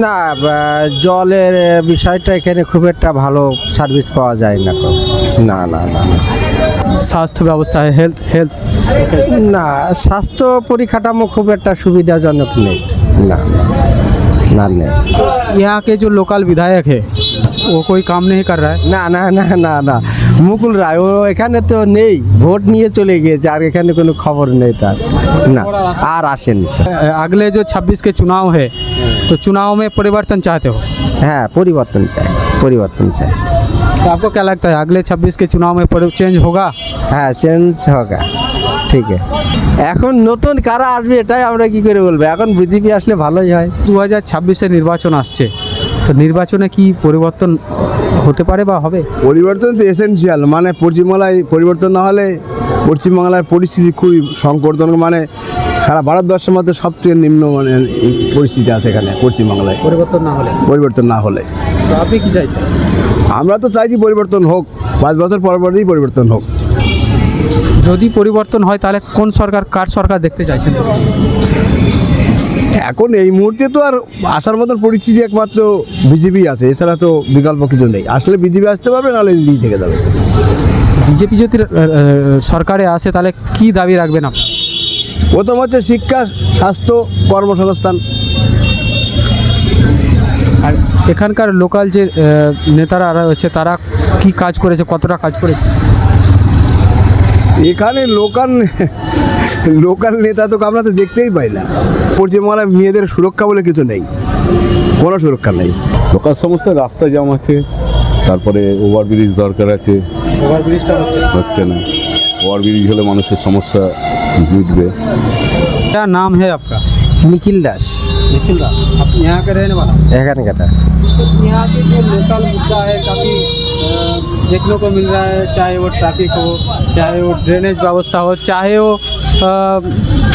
না, জলের বিষয়টা এখানে খুব একটা ভালো সার্ভিস পাওয়া যায় না তো। না না না না। स्वास्थ्य व्यवस्था है, हेल्थ না, স্বাস্থ্য পরিকাঠামো খুব একটা সুবিধাজনক নেই। না না না নেই। यहाँ के जो लोकल विधायक है वो कोई काम नहीं कर रहा है। না না না না না, মুকুল রায় ও এখানে তো নেই, ভোট নিয়ে চলে গিয়েছে, আর এখানে কোনো খবর নেই তার। না, আর আসেনি। अगले जो 26 के चुनाव है तो चुनाव में परिवर्तन चाहते हो, হ্যাঁ, পরিবর্তন চাই, পরিবর্তন চাই। तो आपको क्या लगता है अगले 26 के चुनाव में चेंज होगा? হ্যাঁ, চেঞ্জ হোগা, ঠিক আছে। এখন নতুন কারা আসবে এটাই আমরা কি করে বলবো, এখন বিজেপি আসলে ভালোই হয়। 2026 নির্বাচন আসছে, তো নির্বাচনে কি পরিবর্তন হতে পারে বা হবে? পরিবর্তন তো এসেনশিয়াল, মানে পশ্চিমবাংলায় পরিবর্তন না হলে পশ্চিমবাংলার পরিস্থিতি খুবই সংকটজনক, মানে সারা ভারতবর্ষের মধ্যে সবচেয়ে নিম্ন মানে পরিস্থিতি আছে এখানে পশ্চিমবাংলায় পরিবর্তন না হলে পরিবর্তন না হলে। তো আপনি কি চাইছেন? আমরা তো চাইছি পরিবর্তন হোক, 5 বছর পর পরই পরিবর্তন হোক। যদি পরিবর্তন হয় তাহলে কোন সরকার, কার সরকার দেখতে চাইছেন? এখন এই মুহূর্তে তো আর আসার মতন পরিস্থিতি একমাত্র বিজেপি আছে, এছাড়া তো বিকল্প কিছু নেই। আসলে বিজেপি আসতে পারবে, নাহলে দিল্লি থেকে যাবে। বিজেপি যদি সরকারে আসে তাহলে কি দাবি রাখবেন আপনি? প্রথম হচ্ছে শিক্ষা, স্বাস্থ্য, কর্মসংস্থান। আর এখানকার লোকাল যে নেতারা রয়েছে তারা কি কাজ করেছে, কতটা কাজ করেছে? এখানে লোকাল নেতা তো আমরা তো দেখতেই পাই না। পশ্চিমবাংলায় মেয়েদের সুরক্ষা বলে কিছু নেই, কোনো সুরক্ষা নেই। লোকাল সমস্যা, রাস্তা জ্যাম আছে, তারপরে ওভারব্রিজ দরকার আছে, ওভারব্রিজটা হচ্ছে না। ওভারব্রিজ হলে মানুষের সমস্যা মিটবে। क्या नाम है आपका? নিখিল দাস, निखिल दास। आप यहाँ के रहने वाला? এখানকাটা। यहाँ के जो लोकल मुद्दा है काफ़ी देखने को मिल रहा है, चाहे वो ट्रैफिक हो, चाहे वो ड्रेनेज व्यवस्था हो, चाहे वो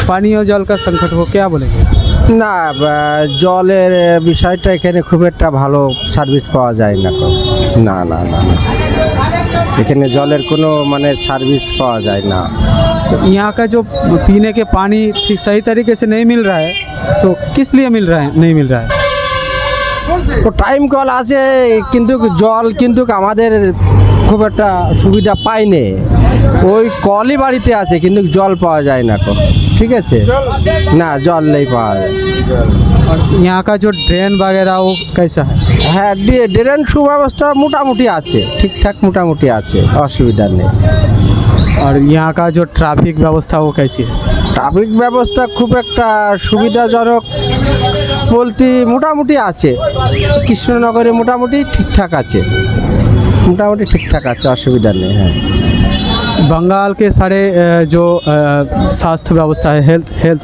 पानी और जल का संकट हो, क्या बोलेंगे? না, জলের বিষয়টা এখানে খুব একটা ভালো সার্ভিস পাওয়া যায় না তো। না না না না, এখানে জলের কোনো মানে সার্ভিস পাওয়া যায় না। तो यहाँ का जो पीने के पानी ठीक सही तरीके से नहीं मिल रहा है, तो किस लिए मिल रहा है, नहीं मिल रहा है? তো টাইম কল আছে, কিন্তু জল কিন্তু আমাদের খুব একটা সুবিধা পাইনি। ওই কলই বাড়িতে আছে, কিন্তু জল পাওয়া যায় না তো। ঠিক আছে, না জল নেই পাওয়া যায়। और यहाँ का जो ड्रेन वगैरह वो कैसा है? হ্যাঁ, ড্রেন সুব্যবস্থা মোটামুটি আছে, ঠিকঠাক মোটামুটি আছে, অসুবিধা নেই। और यहाँ का जो ट्रैफिक व्यवस्था वो कैसी है? ট্রাফিক ব্যবস্থা খুব একটা সুবিধাজনক বলতে মোটামুটি আছে। কৃষ্ণনগরে মোটামুটি ঠিকঠাক আছে, মোটামুটি ঠিকঠাক আছে, অসুবিধা নেই। হ্যাঁ, बंगाल के सारे जो स्वास्थ्य व्यवस्था है, हेल्थ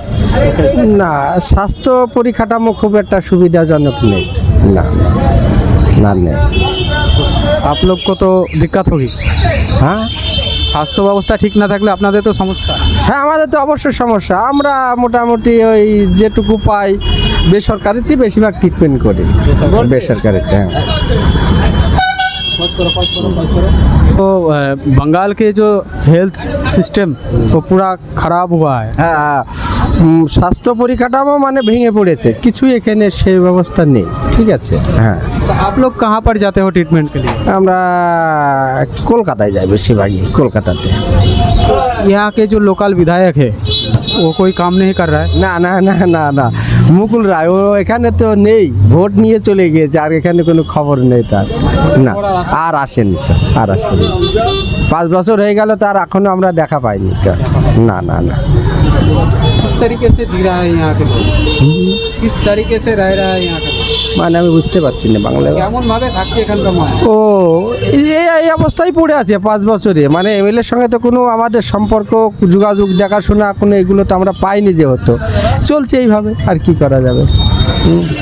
না, স্বাস্থ্য পরিকাঠামো খুব একটা সুবিধাজনক নেই। না না নেই। आप लोग को तो दिक्कत होगी। হ্যাঁ স্বাস্থ্য ব্যবস্থা ঠিক না থাকলে আপনাদের তো সমস্যা। হ্যাঁ, আমাদের তো অবশ্যই সমস্যা। আমরা মোটামুটি ওই যেটুকু পাই বেসরকারিতে বেশিরভাগ ট্রিটমেন্ট করি, বেসরকারিতে। হ্যাঁ, तो बंगाल के जो हेल्थ सिस्टम वो पूरा खराब हुआ है। হ্যাঁ, স্বাস্থ্য পরিকাঠামো মানে ভেঙে পড়েছে, কিছুই এখানে সেই ব্যবস্থা নেই। ঠিক আছে। হ্যাঁ, तो आप लोग कहाँ पर जाते हो ट्रीटमेंट के लिए? আমরা কলকাতায় যাই, বেশিরভাগই কলকাতাতে। यहाँ के जो लोकल विधायक है वो कोई काम नहीं कर रहा है। না না না না না, মুকুল রায় ও এখানে তো নেই, ভোট নিয়ে চলে গিয়েছে, আর এখানে কোনো খবর নেই তার। না, আর আসেনি তো, আর আসেনি। 5 বছর হয়ে গেল, তার এখনো আমরা দেখা পাইনি তো। না না না। किस तरीके से जी रहा है यहाँ के लोग, किस तरीके से रह रहा है यहाँ के लोग, মানে আমি বুঝতে পারছি না বাংলায়। কেমন ভাবে থাকছে এখানকার মানুষ? ও এই অবস্থায় পড়ে আছে 5 বছরে, মানে এমএলএর সঙ্গে তো কোনো আমাদের সম্পর্ক, যোগাযোগ, দেখাশোনা কোনো এগুলো তো আমরা পাইনি, যে হতো চলছে এইভাবে, আর কি করা যাবে।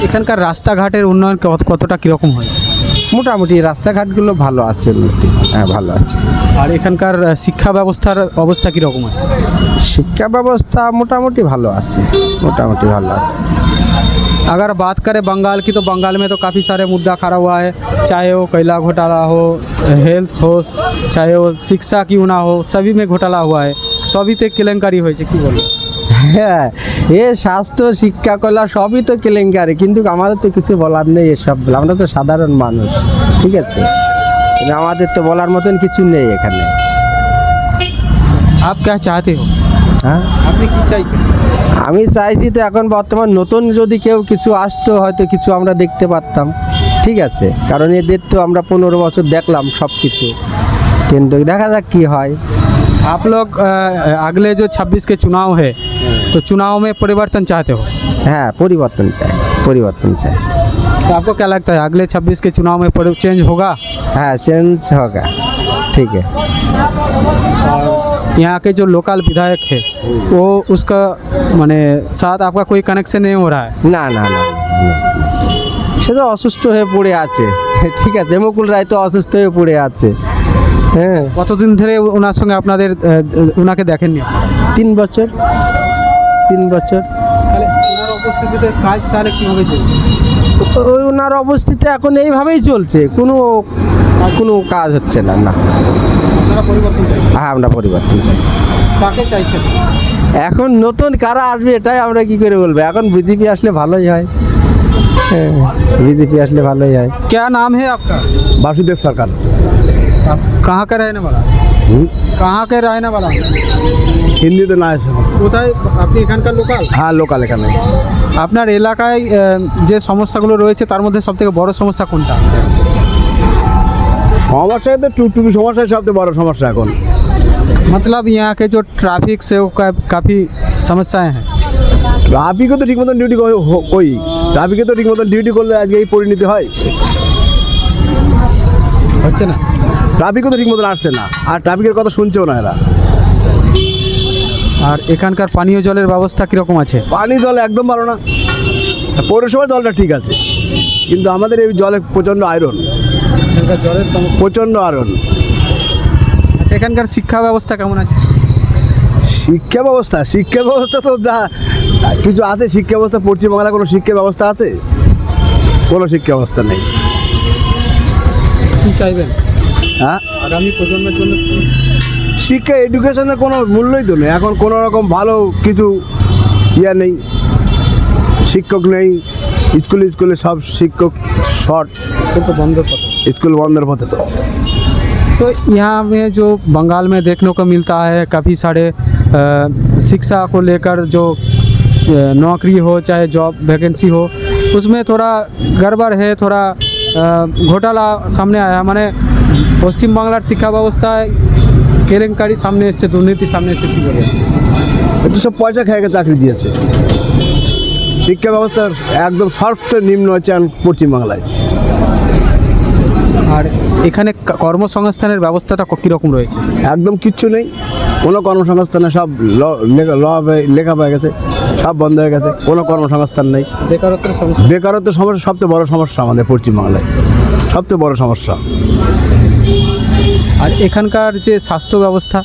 এখানকার রাস্তাঘাটের উন্নয়ন কতটা কীরকম হয়েছে? মোটামুটি রাস্তাঘাটগুলো ভালো আছে, উন্নতি। হ্যাঁ, ভালো আছে। আর এখানকার শিক্ষা ব্যবস্থার অবস্থা কীরকম আছে? শিক্ষা ব্যবস্থা মোটামুটি ভালো আছে, মোটামুটি ভালো আছে। अगर बात करें बंगाल की, तो बंगाल में तो काफ़ी सारे मुद्दा खड़ा हुआ है, चाहे वो कोयला घोटाला हो, हेल्थ हो, चाहे वो शिक्षा क्यों ना हो, सभी में घोटाला हुआ है, सभी ते केलेंकारी हुई है। कि बोलिए হ্যাঁ, এ স্বাস্থ্য শিক্ষা কলা সবই তো কেলেঙ্কারি, কিন্তু আমাদের তো কিছু বলার নেই এসব, আমরা তো সাধারণ মানুষ, ঠিক আছে, কিন্তু আমাদের তো বলার মতন কিছু নেই এখানে। आप क्या चाहते हो? হ্যাঁ, আপনি কি চাইছেন? আমি চাইছি তো এখন বর্তমান নতুন যদি কেউ কিছু আসতো হয়তো কিছু আমরা দেখতে পারতাম, ঠিক আছে, কারণ এদের তো আমরা 15 বছর দেখলাম সব কিছু, কিন্তু দেখা যাক কি হয়। आप लोग अगले जो 26 के चुनाव है तो चुनाव में परिवर्तन चाहते हो, হ্যাঁ, পরিবর্তন চাই, পরিবর্তন চাই। तो आपको क्या लगता है अगले 26 के चुनाव में चेंज होगा? হ্যাঁ, চেঞ্জ হোগা, ঠিক है। यहाँ के जो लोकल विधायक है वो उसका माने साथ आपका कोई कनेक्शन नहीं हो रहा है? না না না না, সে তো অসুস্থ হয়ে পড়ে আছে, ঠিক আছে, মুকুল রায় তো অসুস্থ হয়ে পড়ে আছে। হ্যাঁ, কতদিন ধরে ওনার সঙ্গে আপনাদের ওনাকে দেখেননি আপনারা? 3 বছর, 3 বছর। তাহলে ওনার উপস্থিতিতে কাজ তাহলে কীভাবে চলছে? ওই ওনার অবস্থিতে এখন এইভাবেই চলছে, কোনো কোনো কাজ হচ্ছে না। না, আপনারা পরিবর্তন চাইছেন? হ্যাঁ, আমরা পরিবর্তন চাইছি। কাকে চাইছেন? এখন নতুন কারা আসবে এটাই আমরা কি করে বলবো, এখন বিজেপি আসলে ভালোই হয়। হ্যাঁ, বিজেপি আসলে ভালোই হয়। क्या नाम है आपका? বাসুদেব সরকার। आप कहाँ का रहने वाला? कहाँ के रहने वाला? হিন্দিতে না আসে, কোথায় আপনি এখানকার লোকাল? হ্যাঁ লোকাল এখানে। আপনার এলাকায় যে সমস্যাগুলো রয়েছে তার মধ্যে সবথেকে বড় সমস্যা কোনটা? সমস্যা তো টুকটুকি সমস্যা, সবচেয়ে বড় সমস্যা এখন। मतलब यहाँ के जो ट्रैफिक से वो काफ़ी समस्याएं हैं। ট্রাফিকে তো ঠিক মতন ডিউটি কই, ট্রাফিকে তো ঠিক মতন ডিউটি করলে আজকে এই পরিণতি হয়। হচ্ছে না, ট্রাফিকও তো ঠিক মতন আসছে না, আর ট্রাফিকের কথা শুনছেও না এরা। আর এখানকার পানীয় জলের ব্যবস্থা কীরকম আছে? পানি জল একদম ভালো না, পৌরসভার জলটা ঠিক আছে, কিন্তু আমাদের এই জলে প্রচণ্ড আয়রন, এখানকার জলের সমস্যা। প্রচণ্ড আয়রন। আচ্ছা, এখানকার শিক্ষা ব্যবস্থা কেমন আছে? শিক্ষা ব্যবস্থা তো যা কিছু আছে, শিক্ষা ব্যবস্থা পশ্চিমবাংলায় কোনো শিক্ষা ব্যবস্থা আছে? কোনো শিক্ষা ব্যবস্থা নেই। কী চাইবেন হ্যাঁ, আগামী প্রজন্মের জন্য? শিক্ষা এডুকেশনের কোনো মূল্যই তো নেই এখন, কোনো রকম ভালো কিছু নেই, শিক্ষক নেই, স্কুলে সব शिक्षक शॉर्ट, तो बंद पता। स्कूल बंद पते तो। तो यहाँ में जो बंगाल में देखने को मिलता है काफ़ी सारे शिक्षा को लेकर जो नौकरी हो चाहे जॉब वैकेंसी हो उसमें थोड़ा गड़बड़ है, थोड़ा घोटाला सामने आया है। माने पश्चिम बांग्लार शिक्षा व्यवस्था केलेंकारी सामने एसছে, দুর্নীতি সামনে এসছে, কী বলে? तो सब पैसा খেয়ে চাকরি দিয়েছে। শিক্ষা ব্যবস্থার একদম সর্বোচ্চ নিম্ন হচ্ছে পশ্চিমবাংলায়। আর এখানে কর্মসংস্থানের ব্যবস্থাটা কীরকম রয়েছে? একদম কিচ্ছু নেই, কোনো কর্মসংস্থানে সব লেখা হয়ে গেছে, সব বন্ধ হয়ে গেছে, কোনো কর্মসংস্থান নেই। বেকারত্বের সমস্যা, বেকারত্বের সমস্যা সবচেয়ে বড় সমস্যা আমাদের পশ্চিমবাংলায়, সবচেয়ে বড় সমস্যা। আর এখানকার যে স্বাস্থ্য ব্যবস্থা,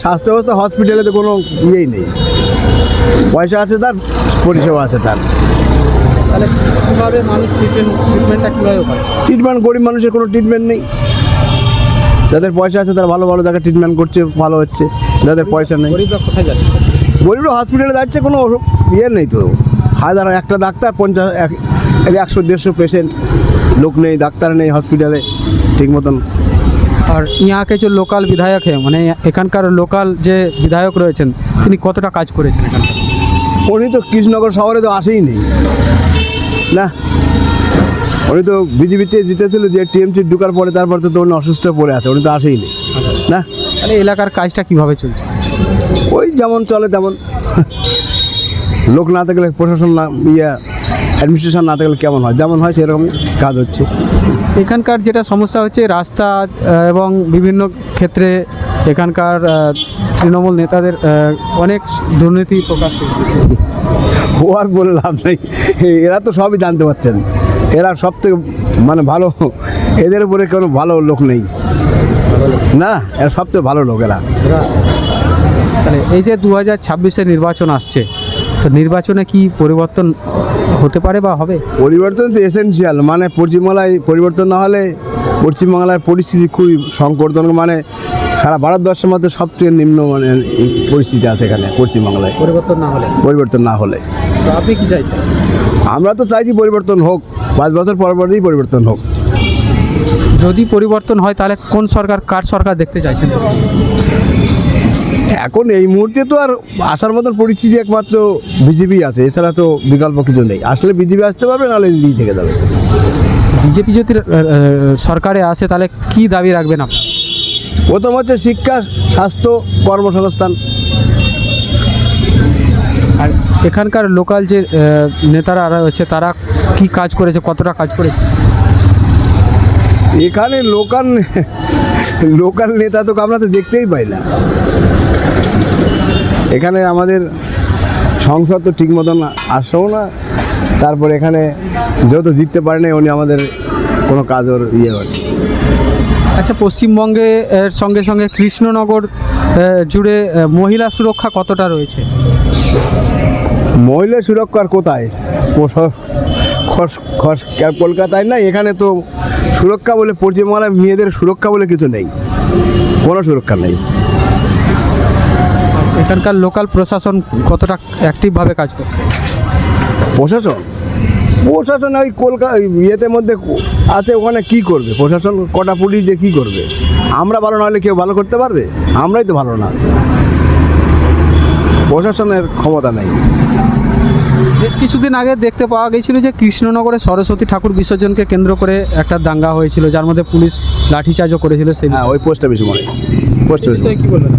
স্বাস্থ্য ব্যবস্থা হসপিটালে তো কোনো ইয়েই নেই, পয়সা আছে তার, পরিষেবা আছে তার। তাহলে কীভাবে মানুষ ট্রিটমেন্টটা কীভাবে পায়? ট্রিটমেন্ট গরিব মানুষের কোনো ট্রিটমেন্ট নেই, যাদের পয়সা আছে তারা ভালো ভালো জায়গায় ট্রিটমেন্ট করছে, ভালো হচ্ছে, যাদের পয়সা নেই গরিবরা কোথায় যাচ্ছে? গরিবরা হসপিটালে যাচ্ছে, কোনো নেই তো, হাজার একটা ডাক্তার 100-150 পেশেন্ট, লোক নেই, ডাক্তার নেই হসপিটালে ঠিক মতন। আর ইয়াকে যে লোকাল বিধায়ক है মানে এখানকার লোকাল যে বিধায়ক রয়েছেন তিনি কতটা কাজ করেছেন এখানকার? উনি তো কৃষ্ণনগর শহরে তো আসেই নেই না, উনি তো বিজেপিতে জিতেছিল, যে টিএমসি ঢুকার পরে তারপর তো উনি অসুস্থ পড়ে আছে, উনি তো আসেই নেই না। তাহলে এলাকার কাজটা কিভাবে চলছে? ওই যেমন চলে তেমন, লোক না থাকলে প্রশাসন না অ্যাডমিনিস্ট্রেশন না থাকলে কেমন হয়, যেমন হয় সেরকমই কাজ হচ্ছে। এখানকার যেটা সমস্যা হচ্ছে রাস্তা এবং বিভিন্ন ক্ষেত্রে এখানকার তৃণমূল নেতাদের অনেক দুর্নীতি প্রকাশ হয়েছে। ও আর বলে লাভ নেই, এরা তো সবই জানতে পারছেন, এরা সব থেকে মানে ভালো, এদের উপরে কোনো ভালো লোক নেই না, এরা সব থেকে ভালো লোক এরা। তাহলে এই যে 2026-এর নির্বাচন আসছে, তো নির্বাচনে কি পরিবর্তন হতে পারে বা হবে? পরিবর্তন তো এসেনশিয়াল, মানে পশ্চিমবাংলায় পরিবর্তন না হলে পশ্চিমবাংলার পরিস্থিতি খুবই সংকটজনক, মানে সারা ভারতবর্ষের মধ্যে সবথেকে নিম্ন মানে এই পরিস্থিতি আছে এখানে পশ্চিমবাংলায়, পরিবর্তন না হলে পরিবর্তন না হলে। তো আপনি কি চাইছেন? আমরা তো চাইছি পরিবর্তন হোক, 5 বছর পর পরই পরিবর্তন হোক। যদি পরিবর্তন হয় তাহলে কোন সরকার, কার সরকার দেখতে চাইছেন? এখন এই মুহূর্তে তো আর আসার মতন পরিস্থিতি একমাত্র বিজেপি আছে, এছাড়া তো বিকল্প কিছু নেই। আসলে বিজেপি আসতে পারবে, নাহলে দিদি থেকে যাবে। বিজেপি যদি সরকারে আসে তাহলে কি দাবি রাখবেন আপনি? প্রথম হচ্ছে শিক্ষা, স্বাস্থ্য, কর্মসংস্থান। আর এখানকার লোকাল যে নেতারা রয়েছে তারা কি কাজ করেছে, কতটা কাজ করেছে? এখানে লোকাল নেতা তো আমরা তো দেখতেই পাই না। এখানে আমাদের সংসদ তো ঠিক মতন আসছেও না। তারপর এখানে যেহেতু জিততে পারে না, উনি আমাদের কোনো কাজ ওর ইয়ে হয়। আচ্ছা, পশ্চিমবঙ্গে এর সঙ্গে সঙ্গে কৃষ্ণনগর জুড়ে মহিলা সুরক্ষা কতটা রয়েছে? মহিলা সুরক্ষার কোথায়? কলকাতায় না, এখানে তো সুরক্ষা বলে পশ্চিমবাংলায় মেয়েদের সুরক্ষা বলে কিছু নেই, কোনো সুরক্ষা নেই। এখানকার লোকাল প্রশাসন কতটা অ্যাক্টিভভাবে কাজ করছে? প্রশাসন ওই কলকাতা ইয়েতে মধ্যে আছে, ওখানে কি করবে প্রশাসন? কটা পুলিশ দিয়ে কী করবে? আমরা ভালো না হলে কেউ ভালো করতে পারবে? আমরাই তো ভালো না, প্রশাসনের ক্ষমতা নেই। বেশ কিছুদিন আগে দেখতে পাওয়া গিয়েছিল যে কৃষ্ণনগরে সরস্বতী ঠাকুর বিসর্জনকে কেন্দ্র করে একটা দাঙ্গা হয়েছিল, যার মধ্যে পুলিশ লাঠিচার্জও করেছিল। সেই হ্যাঁ, ওই পোস্টটা বেশি মনে পোস্ট বিষয়ে কি বলবেন?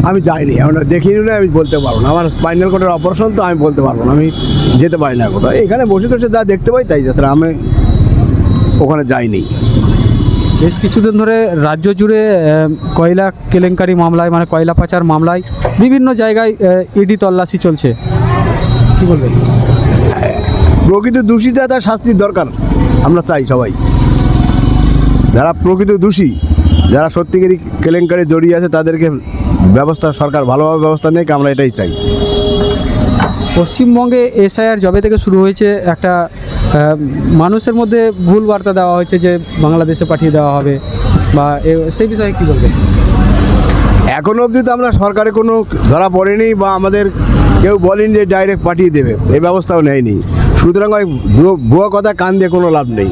আমি যাইনি, এখন দেখিনি না, আমি বলতে পারবো না। আমার স্পাইনাল কর্ডের অপারেশন, তো আমি বলতে পারবো না, আমি যেতে পারি না কোথাও। এখানে বসে বসে যা দেখতে পাই তাই, যাচ্ছে আমি ওখানে যাইনি। বেশ কিছুদিন ধরে রাজ্য জুড়ে কয়লা কেলেঙ্কারি মামলায়, মানে কয়লা পাচার মামলায় বিভিন্ন জায়গায় ইডি তল্লাশি চলছে, কি বলবেন? প্রকৃত দোষী যা, তার শাস্তির দরকার আমরা চাই সবাই। যারা প্রকৃত দোষী, যারা সত্যিকারই কেলেঙ্কারি জড়িয়ে আছে, তাদেরকে ব্যবস্থা সরকার ভালোভাবে ব্যবস্থা নেই, আমরা এটাই চাই। পশ্চিমবঙ্গে এসআইআর জবে থেকে শুরু হয়েছে, একটা মানুষের মধ্যে ভুল বার্তা দেওয়া হয়েছে যে বাংলাদেশে পাঠিয়ে দেওয়া হবে, বা সেই বিষয়ে কি বলবেন? এখনও অবধি তো আমরা সরকারে কোনো ধরা পড়েনি, বা আমাদের কেউ বলেনি যে ডাইরেক্ট পাঠিয়ে দেবে, এই ব্যবস্থাও নেয়নি। সুতরাং ওই ভুয়ো কথা কান দিয়ে কোনো লাভ নেই।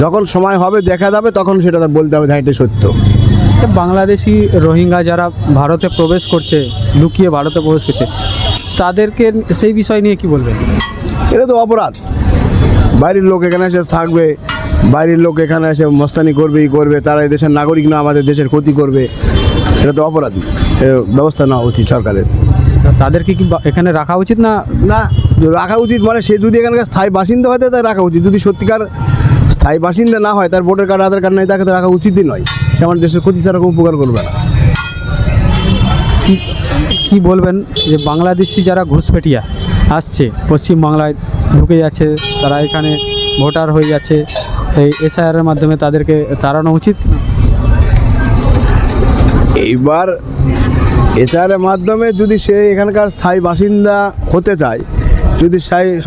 যখন সময় হবে দেখা যাবে, তখন সেটা বলতে হবে হ্যাঁ এটা সত্য। আচ্ছা, বাংলাদেশি রোহিঙ্গা যারা ভারতে প্রবেশ করছে, লুকিয়ে ভারতে প্রবেশ করছে, তাদেরকে সেই বিষয় নিয়ে কি বলবেন? এটা তো অপরাধ। বাইরের লোক এখানে এসে থাকবে, বাইরের লোক এখানে এসে মস্তানি করবে, তারা এই দেশের নাগরিক না, আমাদের দেশের ক্ষতি করবে, এটা তো অপরাধী। ব্যবস্থা নেওয়া উচিত সরকারের। তাদেরকে কি এখানে রাখা উচিত না? না, রাখা উচিত, মানে সে যদি এখানকার স্থায়ী বাসিন্দা হয় তাই রাখা উচিত। যদি সত্যিকার স্থায়ী বাসিন্দা না হয়, তার ভোটার কার্ড, আধার কার্ড নেই, তাকে তো রাখা উচিতই নয়। সে আমার দেশের ক্ষতি ছাড়া কোনো উপকার করবে না। কি বলবেন যে বাংলাদেশি যারা ঘুষপেটিয়া আসছে, পশ্চিমবাংলায় ঢুকে যাচ্ছে, তারা এখানে ভোটার হয়ে যাচ্ছে, এই এসআইআরের মাধ্যমে তাদেরকে তাড়ানো উচিত? এইবার এসআইআরের মাধ্যমে যদি সে এখানকার স্থায়ী বাসিন্দা হতে চায়, যদি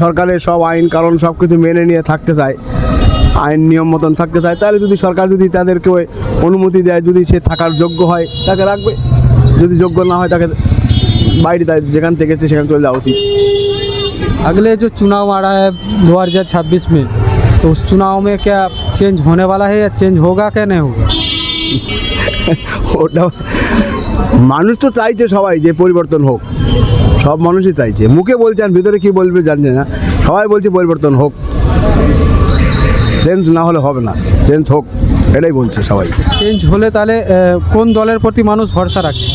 সরকারের সব আইন কারণ সব কিছু মেনে নিয়ে থাকতে চায়, আইন নিয়ম মতন থাকতে চায়, তাহলে যদি সরকার যদি তাদেরকে অনুমতি দেয়, যদি সে থাকার যোগ্য হয় তাকে রাখবে, যদি যোগ্য না হয় তাকে বাইরে যেখান থেকে সেখানে চলে যাওয়া উচিত। अगले जो चुनाव आ रहा है 2026 में, तो उस चुनाव में क्या चेंज होने वाला है, या चेंज होगा क्या नहीं होगा? ওটা মানুষ তো চাইছে সবাই যে পরিবর্তন হোক, সব মানুষই চাইছে। মুখে বলছেন, ভিতরে কি বলবে জানছে না, সবাই বলছে পরিবর্তন হোক, চেঞ্জ না হলে হবে না, চেঞ্জ হোক, এটাই বলছে সবাই। চেঞ্জ হলে তাহলে কোন দলের প্রতি মানুষ ভরসা রাখছে?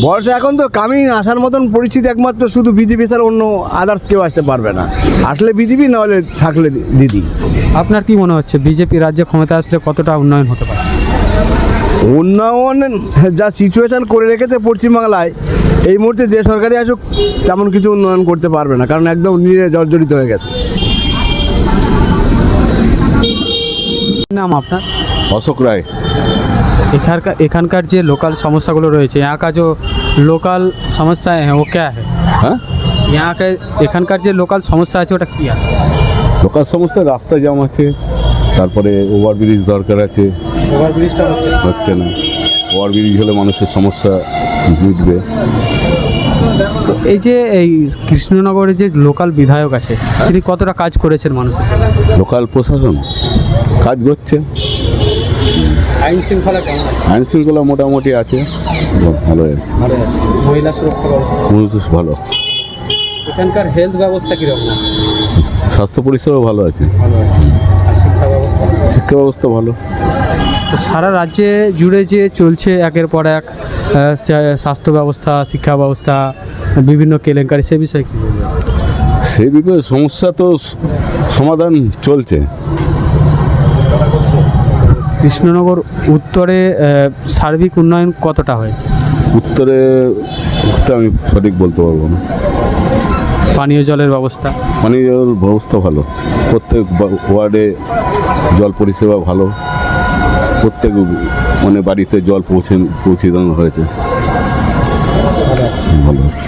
বর্ষা এখন তো কামিং আসার মতন পরিস্থিতি একমাত্র শুধু বিজেপি ছাড়া অন্য আদার্স কেউ আসতে পারবে না। আসলে বিজেপি, না হলে থাকলে দিদি। আপনার কি মনে হচ্ছে বিজেপি রাজ্যে ক্ষমতা আসলে কতটা উন্নয়ন হতে পারে? উন্নয়ন যা সিচুয়েশান করে রেখেছে পশ্চিমবাংলায়, এই মুহূর্তে যে সরকারি আসুক তেমন কিছু উন্নয়ন করতে পারবে না, কারণ একদম নিরে জর্জরিত হয়ে গেছে। নাম আপনার? অশোক রায়। এখানকার যে লোকাল সমস্যাগুলো রয়েছে, यहाँ का जो লোকাল সমস্যায় হ্যাঁ ও ক্যা হ্যাঁ? হ্যাঁ, यहाँ का এখানকার যে লোকাল সমস্যা আছে ওটা কি আছে? লোকাল সমস্যা, রাস্তা জ্যাম আছে, তারপরে ওভারব্রিজ দরকার আছে, ওভারব্রিজটা হচ্ছে না। হচ্ছে না। ওভারব্রিজ হলে মানুষের সমস্যা মিটবে। তো এই যে এই কৃষ্ণনগরের যে লোকাল বিধায়ক আছে, তিনি কতটা কাজ করেছেন মানুষের? লোকাল প্রশাসন কাজ করছে, আইন শৃঙ্খলা কেমন আছে? আইন শৃঙ্খলা মোটামুটি আছে, ভালোই আছে, ভালো আছে। মহিলা সুরক্ষা ব্যবস্থা, মানুষ ভালো, এখানকার হেলথ ব্যবস্থা কীরকম আছে? স্বাস্থ্য পরিষেবা ভালো আছে, ভালো আছে। আর শিক্ষা ব্যবস্থা? শিক্ষা ব্যবস্থা ভালো। তো সারা রাজ্যে জুড়ে যে চলছে একের পর এক স্বাস্থ্য ব্যবস্থা, শিক্ষা ব্যবস্থা, বিভিন্ন কেলেঙ্কারি, সে বিষয়ে কী বলবেন? সেই বিষয়ে সমস্যা তো সমাধান চলছে। কৃষ্ণনগর উত্তরে সার্বিক উন্নয়ন কতটা হয়েছে? উত্তরে ওটা আমি সঠিক বলতে পারবো না। পানীয় জলের ব্যবস্থা? পানীয় জল ব্যবস্থা ভালো, প্রত্যেক ওয়ার্ডে জল পরিষেবা ভালো, প্রত্যেক মানে বাড়িতে জল পৌঁছে দেওয়া হয়েছে, ভালো আছে।